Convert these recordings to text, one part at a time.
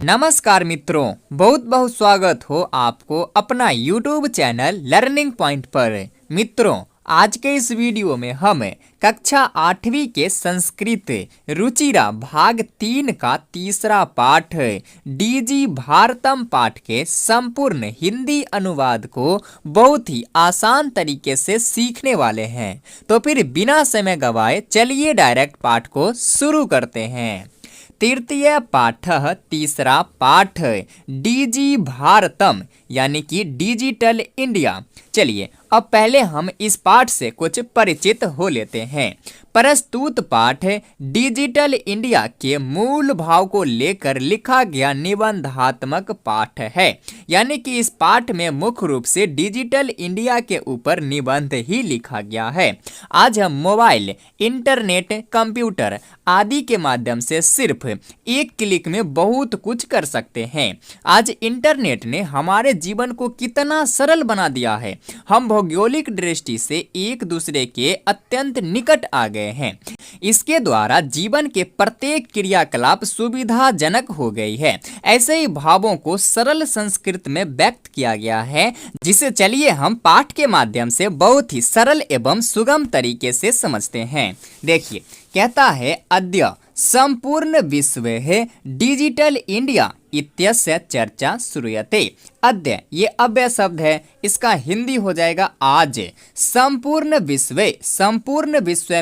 नमस्कार मित्रों, बहुत बहुत स्वागत हो आपको अपना YouTube चैनल लर्निंग पॉइंट पर। मित्रों, आज के इस वीडियो में हम कक्षा 8वीं के संस्कृत रुचिरा भाग 3 का तीसरा पाठ डीजी भारतम पाठ के संपूर्ण हिंदी अनुवाद को बहुत ही आसान तरीके से सीखने वाले हैं। तो फिर बिना समय गवाए चलिए डायरेक्ट पाठ को शुरू करते हैं। तृतीय पाठ तीसरा पाठ डीजी भारतम यानी कि डिजिटल इंडिया। चलिए अब पहले हम इस पाठ से कुछ परिचित हो लेते हैं। प्रस्तुत पाठ डिजिटल इंडिया के मूल भाव को लेकर लिखा गया निबंधात्मक पाठ है, यानी कि इस पाठ में मुख्य रूप से डिजिटल इंडिया के ऊपर निबंध ही लिखा गया है। आज हम मोबाइल, इंटरनेट, कंप्यूटर आदि के माध्यम से सिर्फ एक क्लिक में बहुत कुछ कर सकते हैं। आज इंटरनेट ने हमारे जीवन को कितना सरल बना दिया है। हम भौगोलिक दृष्टि से एक दूसरे के अत्यंत निकट आ गए हैं। इसके द्वारा जीवन के प्रत्येक क्रियाकलाप सुविधाजनक हो गई है। ऐसे ही भावों को सरल संस्कृत में व्यक्त किया गया है, जिसे चलिए हम पाठ के माध्यम से बहुत ही सरल एवं सुगम तरीके से समझते हैं। देखिए, कहता है अद्य संपूर्ण विश्व है डिजिटल इंडिया इत्यस्य चर्चा श्रूयते। अद्य ये अव्यय शब्द है, इसका हिंदी हो जाएगा आज। संपूर्ण विश्व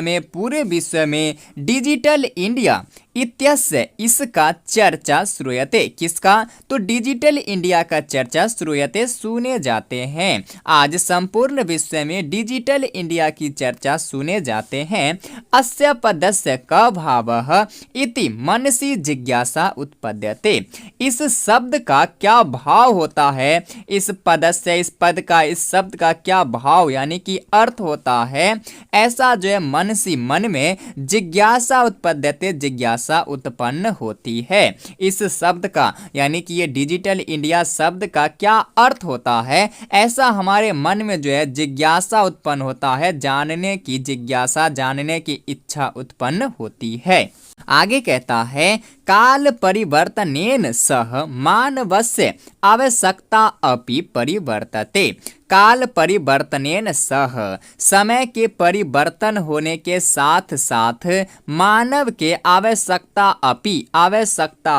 में, पूरे विश्व में डिजिटल इंडिया इत्यस्य इसका चर्चा श्रूयते। किसका? तो डिजिटल इंडिया का चर्चा श्रूयते सुने जाते हैं। आज संपूर्ण विश्व में डिजिटल इंडिया की चर्चा सुने जाते हैं। अस्य पदस्य क भावः इति मनसि जिज्ञासा उत्पद्यते। इस शब्द का क्या भाव होता है? इस पदस्य, इस पद का, इस शब्द का क्या भाव यानी कि अर्थ होता है? ऐसा जो है मनसी, मन में जिज्ञासा उत्पद्यते, जिज्ञासा उत्पन्न होती है। इस शब्द का यानी कि ये डिजिटल इंडिया शब्द का क्या अर्थ होता है, ऐसा हमारे मन में जो है जिज्ञासा उत्पन्न होता है। जानने की जिज्ञासा, जानने की इच्छा उत्पन्न होती है। आगे कहता है काल परिवर्तनेन सह मानवस्य आवश्यकता अपि परिवर्तते। काल परिवर्तनेन सह, समय के परिवर्तन होने के साथ साथ मानव के आवश्यकता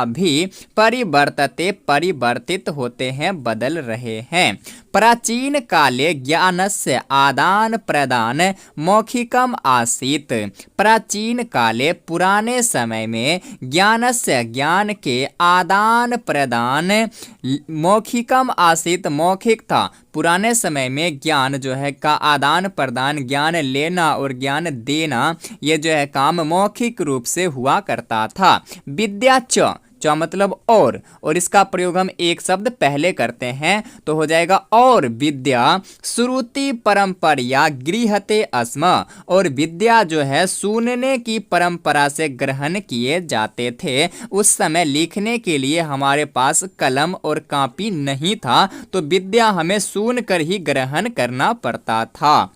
भी परिवर्तते, परिवर्तित होते हैं, बदल रहे हैं। प्राचीन काले ज्ञानस्य आदान प्रदान मौखिकम आसीत। प्राचीन काले, पुराने समय में ज्ञानस्य, ज्ञान के आदान प्रदान मौखिकम आसीत, मौखिक था। पुराने समय में ज्ञान जो है का आदान प्रदान, ज्ञान लेना और ज्ञान देना, ये जो है काम मौखिक रूप से हुआ करता था। विद्या च मतलब और इसका प्रयोग हम एक शब्द पहले करते हैं तो हो जाएगा और विद्या श्रुति परंपरा गृहते अस्म। और विद्या जो है सुनने की परंपरा से ग्रहण किए जाते थे। उस समय लिखने के लिए हमारे पास कलम और कॉपी नहीं था, तो विद्या हमें सुनकर ही ग्रहण करना पड़ता था।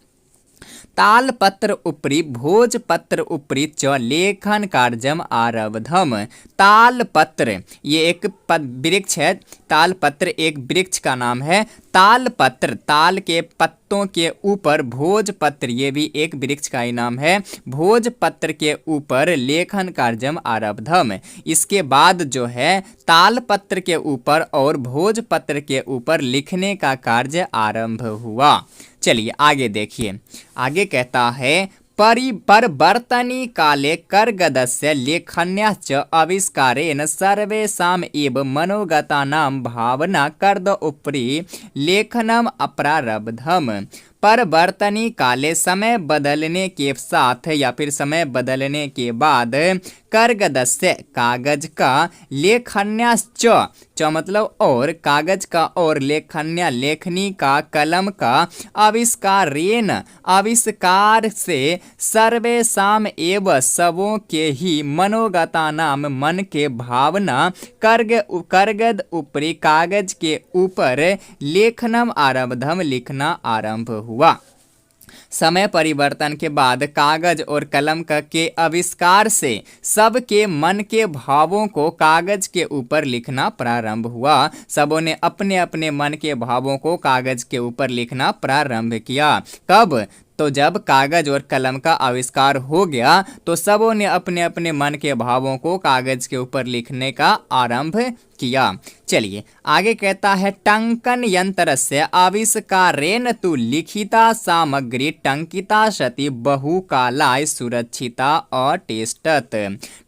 तालपत्र उपरि भोजपत्र उपरि च लेखन कार्यम आरब्धम। तालपत्र ये एक वृक्ष है। तालपत्र एक वृक्ष का नाम है। तालपत्र, ताल के पत्तों के ऊपर, भोजपत्र ये भी एक वृक्ष का ही नाम है। भोजपत्र के ऊपर लेखन कार्यम आरब्धम। इसके बाद जो है तालपत्र के ऊपर और भोजपत्र के ऊपर लिखने का कार्य आरंभ हुआ। चलिए आगे देखिए। आगे कहता है परिवर्तनी काले कर्गदस्य लेखन्याश्च आविष्कारेण सर्वेषाम् एव मनोगतानां भावना कर्द उपरि लेखनम अप्रारब्धम। परिवर्तनी काले, समय बदलने के साथ या फिर समय बदलने के बाद, कर्गदस्य कागज का, लेखन्याश्च मतलब और, कागज का और, लेखन्या लेखनी का, कलम का, आविष्कारेण आविष्कार से, सर्वेषाम एव सबों के ही, मनोगता नाम मन के भावना, कर्गद ऊपरी कागज के ऊपर, लेखनम आरब्धम लिखना आरंभ हुआ। समय परिवर्तन के बाद कागज और कलम के आविष्कार से सबके मन के भावों को कागज के ऊपर लिखना प्रारंभ हुआ। सबों ने अपने अपने मन के भावों को कागज के ऊपर लिखना प्रारंभ किया। कब? तो जब कागज और कलम का आविष्कार हो गया तो सबों ने अपने अपने मन के भावों को कागज के ऊपर लिखने का आरंभ किया। चलिए आगे कहता है, टंकन यंत्र से आविष्कारेण तु लिखिता सामग्री टंकिता सति बहुकालाय सुरक्षिता अतिष्ठत।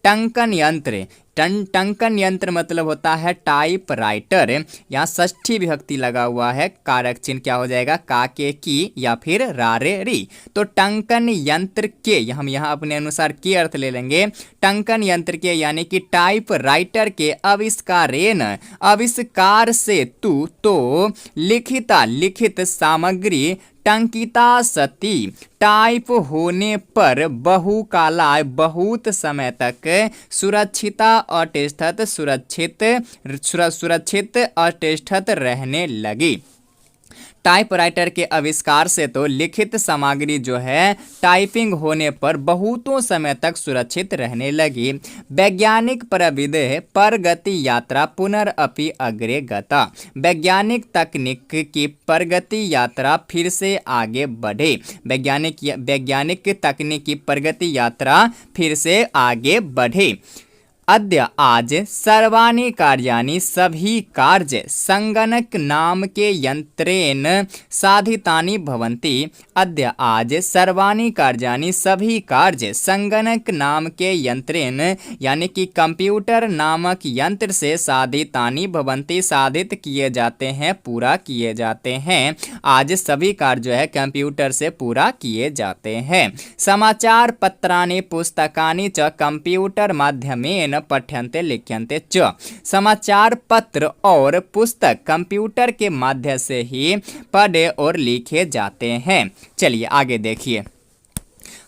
टंकन यंत्र, टंकन यंत्र मतलब होता है टाइप राइटर। यहाँ षष्ठी विभक्ति लगा हुआ है, कारक चिन्ह क्या हो जाएगा? का के की या फिर रारे री। तो टंकन यंत्र के, हम यहाँ अपने अनुसार के अर्थ ले लेंगे। टंकन यंत्र के यानी कि टाइप राइटर के आविष्कारेण, आविष्कार से तू तो लिखिता लिखित सामग्री टंकिता सती टाइप होने पर बहुकालाय बहुत समय तक सुरक्षिता अतिष्ठत सुरक्षित अतिष्ठत रहने लगी। टाइपराइटर के आविष्कार से तो लिखित सामग्री जो है टाइपिंग होने पर बहुतों समय तक सुरक्षित रहने लगी। वैज्ञानिक प्रविधि प्रगति यात्रा पुनरअपि अग्रे गता। वैज्ञानिक तकनीक की प्रगति यात्रा फिर से आगे बढ़े। वैज्ञानिक तकनीक की प्रगति यात्रा फिर से आगे बढ़े। अद्य आज सर्वाणि कार्याणि सभी कार्य संगणक नाम के यंत्रेण साधितानि भवन्ति। अद्य आज सर्वाणि कार्याणि सभी कार्य संगणक नाम के यंत्रेण यानी कि कंप्यूटर नामक यंत्र से साधितानि भवन्ति साधित किए जाते हैं, पूरा किए जाते हैं। आज सभी कार्य जो है कंप्यूटर से पूरा किए जाते हैं। समाचार पत्राणि पुस्तकानि च कंप्यूटर माध्यमेन पठ्यन्ते लिख्यन्ते च। समाचार पत्र और पुस्तक कंप्यूटर के माध्यम से ही पढ़े और लिखे जाते हैं। चलिए आगे देखिए,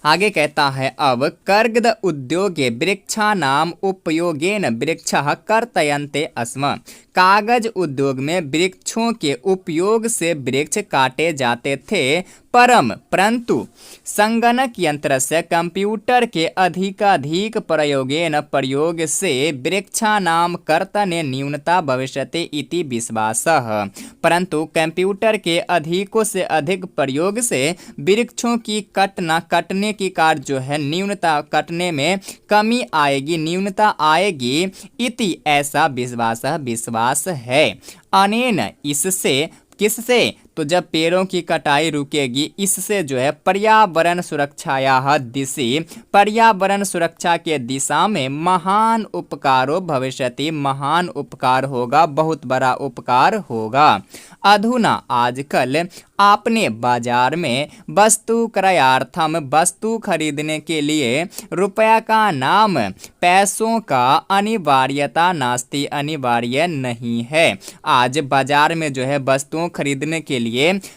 आगे कहता है, अब कर्गद उद्योगे वृक्षानाम उपयोगेन वृक्षः कर्तयन्ते स्म। कागज उद्योग में वृक्षों के उपयोग से वृक्ष काटे जाते थे, परंतु संगणक यंत्र से कंप्यूटर के अधिकाधिक प्रयोग से वृक्षानाम कर्तने न्यूनता भविष्यति इति विश्वासः। परंतु कंप्यूटर के अधिकों से अधिक प्रयोग से वृक्षों की कटने की कार्य जो है न्यूनता, कटने में कमी आएगी, न्यूनता आएगी। इति ऐसा विश्वास है। अनेन इससे, किससे? तो जब पेड़ों की कटाई रुकेगी इससे जो है पर्यावरण सुरक्षायाः दिशि, पर्यावरण सुरक्षा के दिशा में महान उपकारो भविष्यति, महान उपकार होगा, बहुत बड़ा उपकार होगा। अधुना आजकल आपने बाजार में वस्तु क्रयार्थम, वस्तु खरीदने के लिए रुपया का नाम पैसों का अनिवार्यता नास्ति, अनिवार्य नहीं है। आज बाजार में जो है वस्तुओं खरीदने के लिए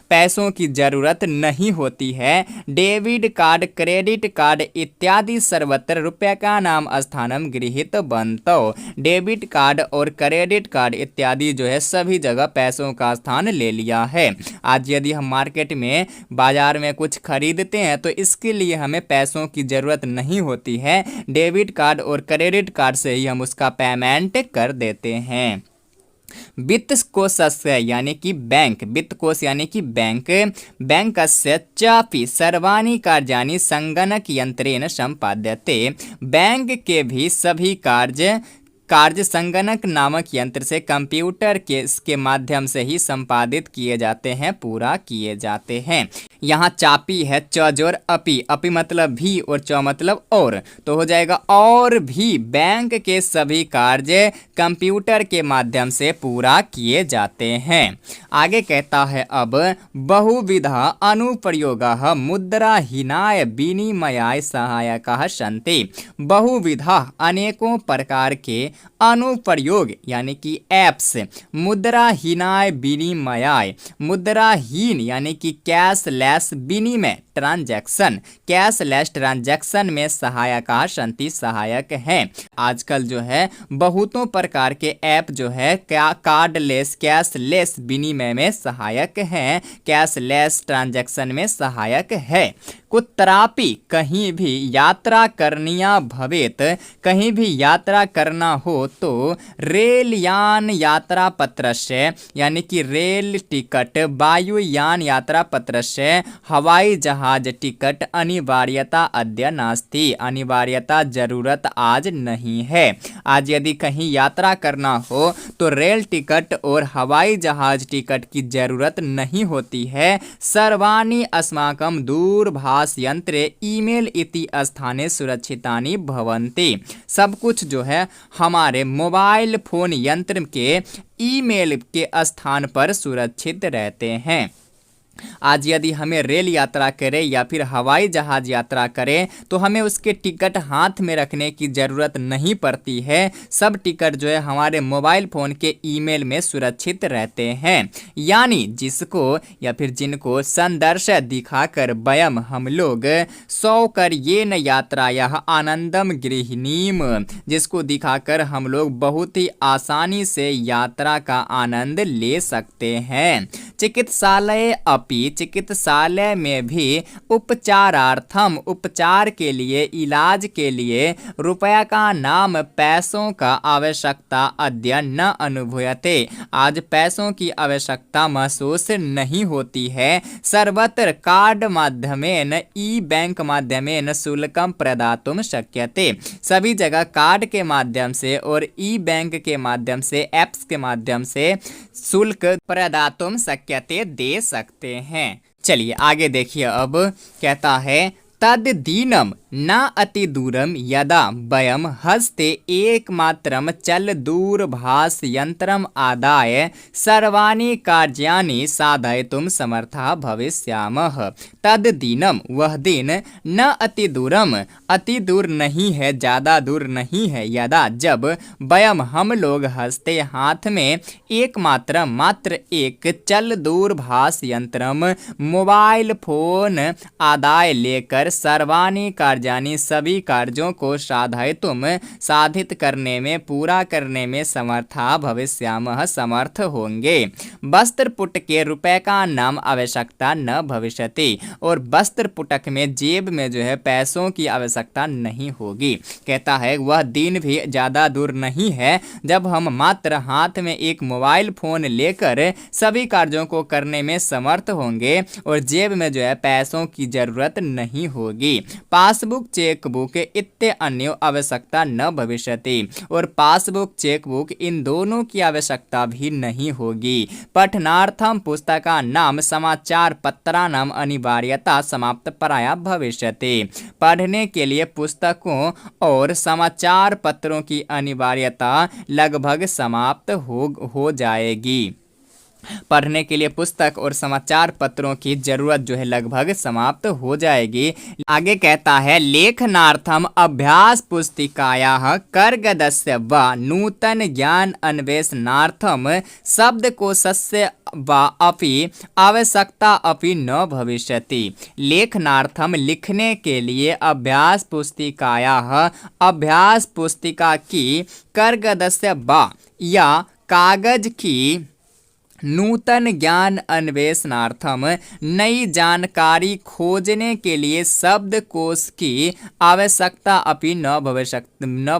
पैसों की जरूरत नहीं होती है। डेबिट कार्ड, क्रेडिट कार्ड इत्यादि सर्वत्र रुपया का नाम स्थानम गृहीत बनतो। डेबिट कार्ड और क्रेडिट कार्ड इत्यादि जो है सभी जगह पैसों का स्थान ले लिया है। आज यदि हम मार्केट में, बाजार में कुछ खरीदते हैं तो इसके लिए हमें पैसों की जरूरत नहीं होती है। डेबिट कार्ड और क्रेडिट कार्ड से ही हम उसका पेमेंट कर देते हैं। वित्त कोशस्य यानी कि बैंक, वित्त कोश यानी कि बैंकस्य चापि सर्वाणि कार्याणि संगणक यंत्रेण संपाद्यते। बैंक के भी सभी कार्य संगणक नामक यंत्र से, कंप्यूटर के माध्यम से ही संपादित किए जाते हैं, पूरा किए जाते हैं। यहाँ चापी है, च जोर अपी, अपी मतलब भी और च मतलब और, तो हो जाएगा और भी बैंक के सभी कार्य कंप्यूटर के माध्यम से पूरा किए जाते हैं। आगे कहता है, अब बहुविधा अनुप्रयोगः मुद्राहीनाय विनिमयाय सहायकाः सन्ति। बहुविधा अनेकों प्रकार के अनुप्रयोग यानी कि ऐप्स, मुद्राहीनाय विनिमयाय, मुद्राहीन यानी कि कैशलेस विनिमय ट्रांजैक्शन, कैशलेस ट्रांजैक्शन में सहायक संति सहायक हैं। आजकल जो है बहुतों प्रकार के ऐप जो है क्या कार्डलेस कैशलेस विनिमय में सहायक हैं, कैशलेस ट्रांजैक्शन में सहायक है। कुत्रापि कहीं भी यात्रा करनिया भवेत, कहीं भी यात्रा करना हो तो रेलयान यात्रा पत्रस्य यानी कि रेल टिकट, वायुयान यात्रा पत्रस्य, हवाई जहाज टिकट अनिवार्यता अद्य नास्ति, अनिवार्यता जरूरत आज नहीं है। आज यदि कहीं यात्रा करना हो तो रेल टिकट और हवाई जहाज टिकट की जरूरत नहीं होती है। सर्वाणि अस्माकं दूरभाष यंत्रे ईमेल इति स्थाने सुरक्षितानि भवन्ति, सब कुछ जो है हमारे मोबाइल फोन यंत्र के ईमेल के स्थान पर सुरक्षित रहते हैं। आज यदि हमें रेल यात्रा करें या फिर हवाई जहाज यात्रा करें तो हमें उसके टिकट हाथ में रखने की ज़रूरत नहीं पड़ती है। सब टिकट जो है हमारे मोबाइल फ़ोन के ईमेल में सुरक्षित रहते हैं। यानी जिसको या फिर जिनको संदर्श दिखाकर वयम हम लोग सौ कर ये न यात्रा यह आनंदम गृहिणीम, जिसको दिखाकर हम लोग बहुत ही आसानी से यात्रा का आनंद ले सकते हैं। चिकित्सालय चिकित्सालय में भी उपचारार्थम, उपचार के लिए, इलाज के लिए रुपया का नाम पैसों का आवश्यकता अद्य न अनुभूयते, आज पैसों की आवश्यकता महसूस नहीं होती है। सर्वत्र कार्ड माध्यमेन ई बैंक माध्यमेन शुल्कम प्रदातुम शक्यते, सभी जगह कार्ड के माध्यम से और ई बैंक के माध्यम से, ऐप्स के माध्यम से शुल्क प्रदातुम शक्यते, दे सकते हैं। चलिए आगे देखिए, अब कहता है तद दीनम न अति दूरम यदा वयम हस्ते एकमात्रम चल दूरभाष यंत्रम आदाय सर्वाणि कार्याणि साधयितुम समर्था भविष्यामः। तद दीनम, वह दिन, न अति दूरम, अति दूर नहीं है, ज़्यादा दूर नहीं है, यदा जब, वयम हम लोग हस्ते हाथ में, एकमात्र मात्र एक, चल दूरभाष यंत्रम मोबाइल फोन आदाय लेकर सर्वाणि कार्याणि सभी कार्यों को साधयितुम साधित करने में, पूरा करने में समर्था भविष्यामः समर्थ होंगे। वस्त्र पुट के रुपए का नाम आवश्यकता न भविष्यति, और वस्त्र पुटक में, जेब में जो है पैसों की आवश्यकता नहीं होगी। कहता है वह दिन भी ज़्यादा दूर नहीं है जब हम मात्र हाथ में एक मोबाइल फोन लेकर सभी कार्यों को करने में समर्थ होंगे और जेब में जो है पैसों की जरूरत नहीं होगी। पासबुक, चेकबुक इत्ते अन्य आवश्यकता न भविष्यति, और पासबुक, चेकबुक इन दोनों की आवश्यकता भी नहीं होगी। पठनार्थम पुस्तका नाम समाचार पत्रा नाम अनिवार्यता समाप्त प्राय भविष्यति, पढ़ने के लिए पुस्तकों और समाचार पत्रों की अनिवार्यता लगभग समाप्त हो जाएगी। पढ़ने के लिए पुस्तक और समाचार पत्रों की जरूरत जो है लगभग समाप्त हो जाएगी। आगे कहता है लेखनार्थम अभ्यास पुस्तिकायाः कर्गदस्य व नूतन ज्ञान अन्वेषणार्थम शब्दकोशस्य वा अपि आवश्यकता अपि न भविष्यति। लेखनार्थम लिखने के लिए अभ्यास पुस्तिकायाः अभ्यास पुस्तिका की, कर्गदस्य वा या कागज की, नूतन ज्ञान अन्वेषणार्थम नई जानकारी खोजने के लिए शब्दकोश की आवश्यकता अपि न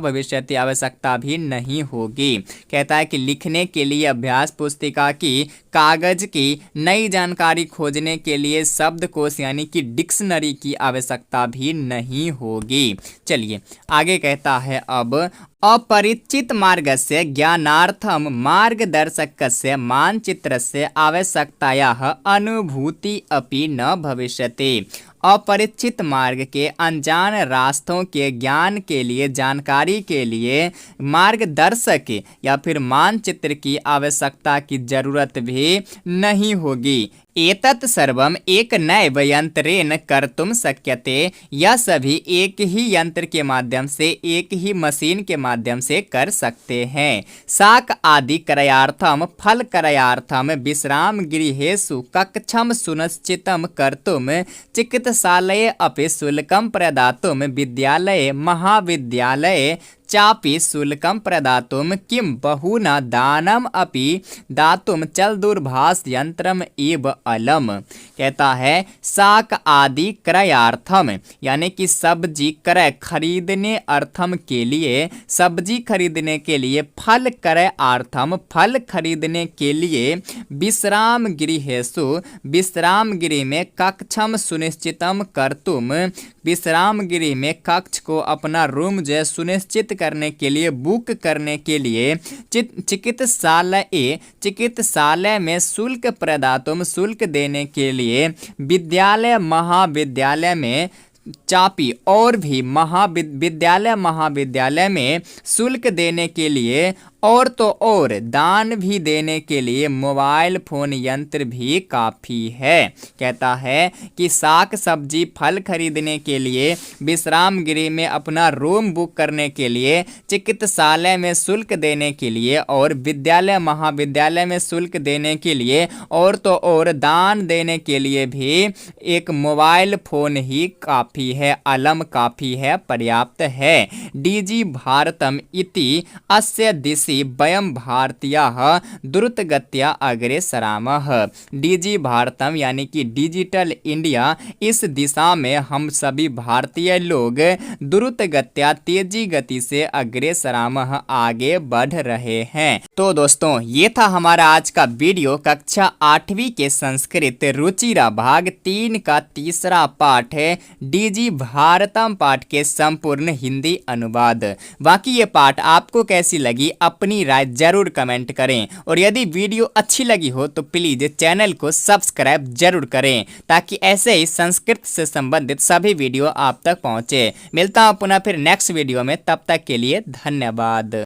भविष्यति, आवश्यकता भी नहीं होगी। कहता है कि लिखने के लिए अभ्यास पुस्तिका की, कागज की, नई जानकारी खोजने के लिए शब्दकोश यानी कि डिक्शनरी की आवश्यकता भी नहीं होगी। चलिए आगे कहता है अब अपरिचित मार्गस्य ज्ञानार्थम मार्गदर्शकस्य मानचित्रस्य आवश्यकतायाः अनुभूति अपि न भविष्यति। अपरिचित मार्ग के, अनजान रास्तों के ज्ञान के लिए, जानकारी के लिए मार्गदर्शक या फिर मानचित्र की आवश्यकता की जरूरत भी नहीं होगी। एतत् सर्वम एक नैव यंत्रेण कर्तुम शक्यते। यह सभी एक ही यंत्र के माध्यम से, एक ही मशीन के माध्यम से कर सकते हैं। शाक आदि क्रयार्थम फल क्रयार्थम विश्राम गृहेषु कक्षम सुनिश्चितं कर्तुम चिकित्सालये अपि शुल्कं प्रदातुं विद्यालये महाविद्यालये चापि शुल्कं प्रदातुं किं बहुना दानम अपि दातुम चल दूरभाष यंत्रम एव अलम। कहता है शाक आदि क्रयार्थम यानी कि सब्जी क्रय खरीदने अर्थम के लिए, सब्जी खरीदने के लिए, फल क्रय अर्थम फल खरीदने के लिए, विश्राम गृहेषु विश्राम गृह में कक्षम सुनिश्चितम कर्तुम विश्राम गृह में कक्ष को अपना रूम जो है सुनिश्चित करने के लिए, बुक करने के लिए, चिकित्सालय में शुल्क प्रदातुम शुल्क देने के लिए, विद्यालय महाविद्यालय में चापी और भी महाविद्यालय में शुल्क देने के लिए, और तो और दान भी देने के लिए मोबाइल फोन यंत्र भी काफ़ी है। कहता है कि शाक सब्जी फल खरीदने के लिए, विश्राम गृह में अपना रूम बुक करने के लिए, चिकित्सालय में शुल्क देने के लिए, और विद्यालय महाविद्यालय में शुल्क देने के लिए, और तो और दान देने के लिए भी एक मोबाइल फोन ही काफ़ी है, अलम काफ़ी है, पर्याप्त है। डीजी भारतम इति अस्य दिशि वयम भारतीयाः द्रुतगत्या अग्रे सरामः। डीजी भारतम यानी कि डिजिटल इंडिया, इस दिशा में हम सभी भारतीय लोग द्रुतगत्या तेजी गति से अग्रे सरामः आगे बढ़ रहे हैं। तो दोस्तों ये था हमारा आज का वीडियो, कक्षा 8वीं के संस्कृत रुचिरा भाग 3 का तीसरा पाठ है, डीजी भारतम पाठ के संपूर्ण हिंदी अनुवाद। बाकी ये पाठ आपको कैसी लगी अपनी राय जरूर कमेंट करें, और यदि वीडियो अच्छी लगी हो तो प्लीज चैनल को सब्सक्राइब जरूर करें, ताकि ऐसे ही संस्कृत से संबंधित सभी वीडियो आप तक पहुंचे। मिलता हूं पुनः फिर नेक्स्ट वीडियो में, तब तक के लिए धन्यवाद।